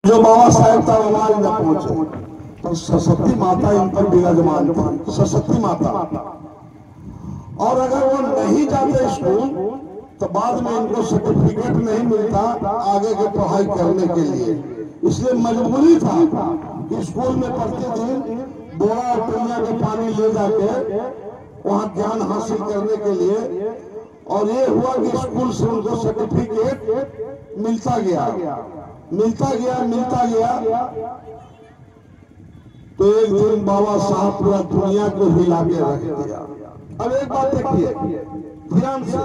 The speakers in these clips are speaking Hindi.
जो बाबा साहेब तक आवाज न पहुंचे तो सरस्वती माता इन पर विराजमान थी, सरस्वती माता। और अगर वो नहीं जाते स्कूल तो बाद में इनको सर्टिफिकेट नहीं मिलता आगे की पढ़ाई करने के लिए। इसलिए मजबूरी था कि स्कूल में प्रतिदिन बोरा और टुनिया के पानी ले जाके वहाँ ज्ञान हासिल करने के लिए। और ये हुआ कि स्कूल से उनको सर्टिफिकेट मिलता गया। तो एक दिन बाबा साहब पूरा दुनिया को हिला के रख दिया। अब एक बात देखिए ध्यान से,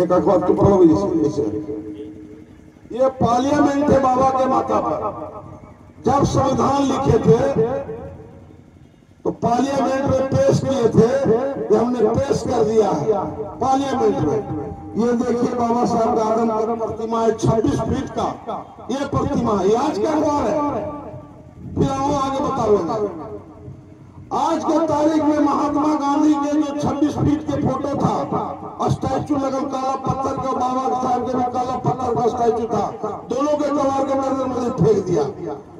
एक अखबार तो पढ़ो इसे। ये पार्लियामेंट थे बाबा के माता पर। जब संविधान लिखे थे तो पार्लियामेंट में पेश किए थे कि हमने पेश कर दिया है पार्लियामेंट में। ये देखिए बाबा साहब का आदम प्रतिमा है 26 फीट का। ये प्रतिमा है, आज क्या हुआ है फिर आओ आगे बताओ। आज के तारीख में महात्मा गांधी के जो 26 फीट के फोटो था, स्टैचू लगन काला पत्थर का, बाबा साहब के भी काला पत्थर का स्टैचू था, दोनों के कबाड़ के नजर मुझे फेंक दिया।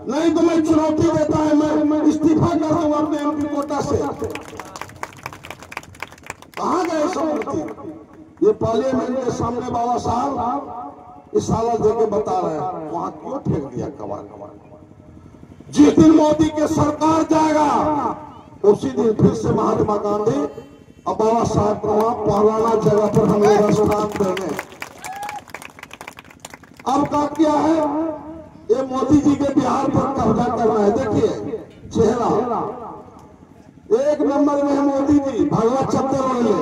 नहीं तो मैं चुनौती देता है, मैं इस्तीफा कर दूंगा अपने एमपी कोटा से। कहाँ गए सब? ये पार्लियामेंट के सामने बाबा साहब इशारा देके बता रहे हैं वहां क्यों फेंक दिया कबाड़। जिस दिन मोदी के सरकार जाएगा उसी दिन फिर से महात्मा गांधी और बाबा साहब को वहां पुराना जगह पर हम लोग स्थान देंगे। अब का क्या है, ये मोदी जी के बिहार पर कब्जा करना है। देखिए चेहरा, एक नंबर में है मोदी जी भगवा चप्पल पहन ले,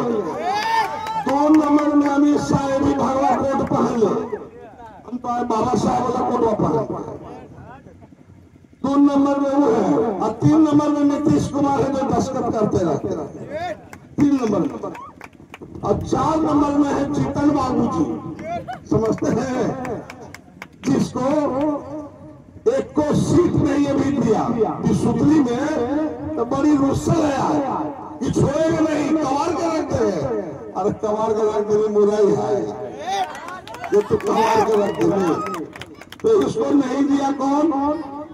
2 नंबर में अमित शाह भी भगवा कोट पहन ले, हम तो बाबा साहब वाला कोट पहन। 2 नंबर में वो है और 3 नंबर में नीतीश कुमार है जो दस्तखत करते रहते 3 नंबर में। और 4 नंबर में है जीतन बाबू जी, समझते हैं, जिसको एक को सीट नहीं अभी दिया सुतली में, तो बड़ी रुस्सल है कि छोड़ेगा नहीं, कवार के रख दे। अरे कवार के रख देने मुराई है ये तो कवार के रख देने। तो इसको नहीं दिया कौन?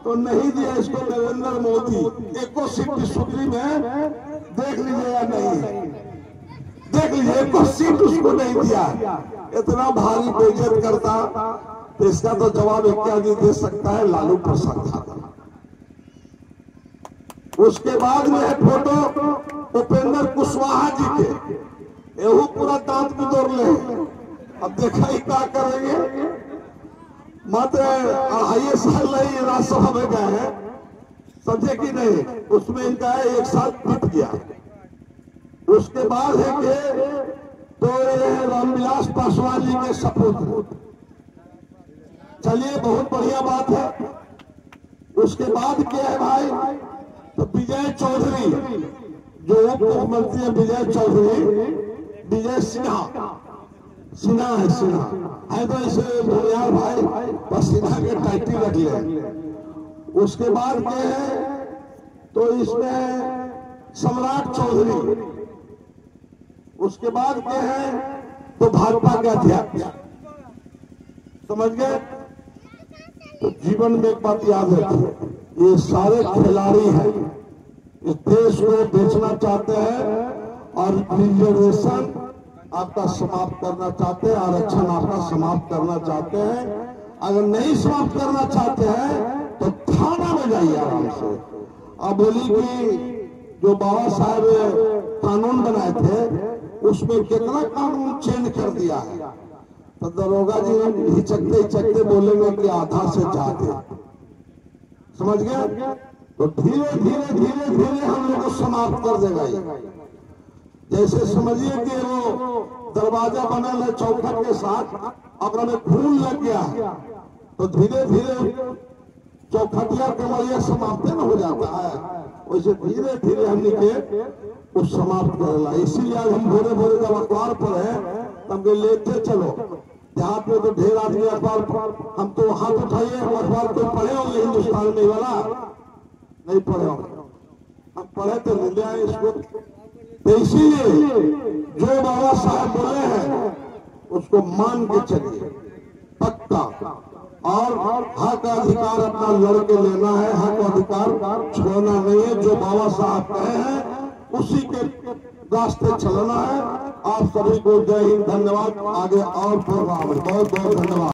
तो नहीं दिया इसको नरेंद्र मोदी। एक को सीट की सुतली में देख लीजिएगा, नहीं देख लीजिए, एक को सीट उसको नहीं दिया। इतना भारी बेइज्जत करता तो इसका तो जवाब एक आदमी दे सकता है, लालू प्रसाद। उसके बाद में है फोटो उपेंद्र कुशवाहा जी के, एहू पूरा दांत बिदोर ले। अब देखा ही क्या करेंगे, मात्र 2.5 साल नहीं राज्यसभा में गए हैं, समझे कि नहीं, उसमें इनका 1 साल बीत गया। उसके बाद है कि तो ये रामविलास पासवान जी के सपूत। चलिए बहुत बढ़िया बात है। उसके बाद क्या है भाई, तो विजय चौधरी जो उप मुख्यमंत्री है, विजय सिन्हा है तो इसे भोलियार भाई बस सिन्हा के टाइटल रख ले। उसके बाद क्या है, तो इसमें सम्राट चौधरी। उसके बाद क्या है, तो भाजपा के अध्यक्ष, समझ गए। तो जीवन में एक बात याद रखिए, ये सारे खिलाड़ी हैं, इस देश को बेचना चाहते हैं और रिजर्वेशन आपका समाप्त करना चाहते हैं, आरक्षण आपका समाप्त करना चाहते हैं। अगर नहीं समाप्त करना चाहते हैं तो थाना में जाइए आराम से। अब बोली कि जो बाबा साहब कानून बनाए थे उसमें कितना कानून चेंज कर दिया है, तो दरोगा जी हिचकते बोलेंगे कि आधा से ज्यादा, समझ गया। तो धीरे धीरे हम लोग को समाप्त कर देगा। जैसे समझिए कि वो दरवाजा बना है चौखट के साथ, अगर में खून लग गया तो धीरे धीरे चौखटिया कमरिया समाप्त न हो जाता है, वैसे धीरे धीरे हम के उस समाप्त करेला। इसीलिए आज हम भोरे भोरे जब अखबार पर है तब लेते चलो। देहात में तो ढेर आदमी अखबार, हम तो हाथ उठाइए, अखबार कोई पढ़े होंगे हिंदुस्तान में वाला नहीं पढ़े होंगे, हम पढ़े तो ले आए इसको। तो इसीलिए जो बाबा साहब बोले हैं उसको मान के चलिए। पक्का। और हक अधिकार अपना लड़के लेना है, हक अधिकार छोड़ना नहीं है। जो बाबा साहब कहे हैं उसी के रास्ते चलना है। आप सभी को जय हिंद, धन्यवाद। आगे और प्रोग्राम, बहुत बहुत धन्यवाद।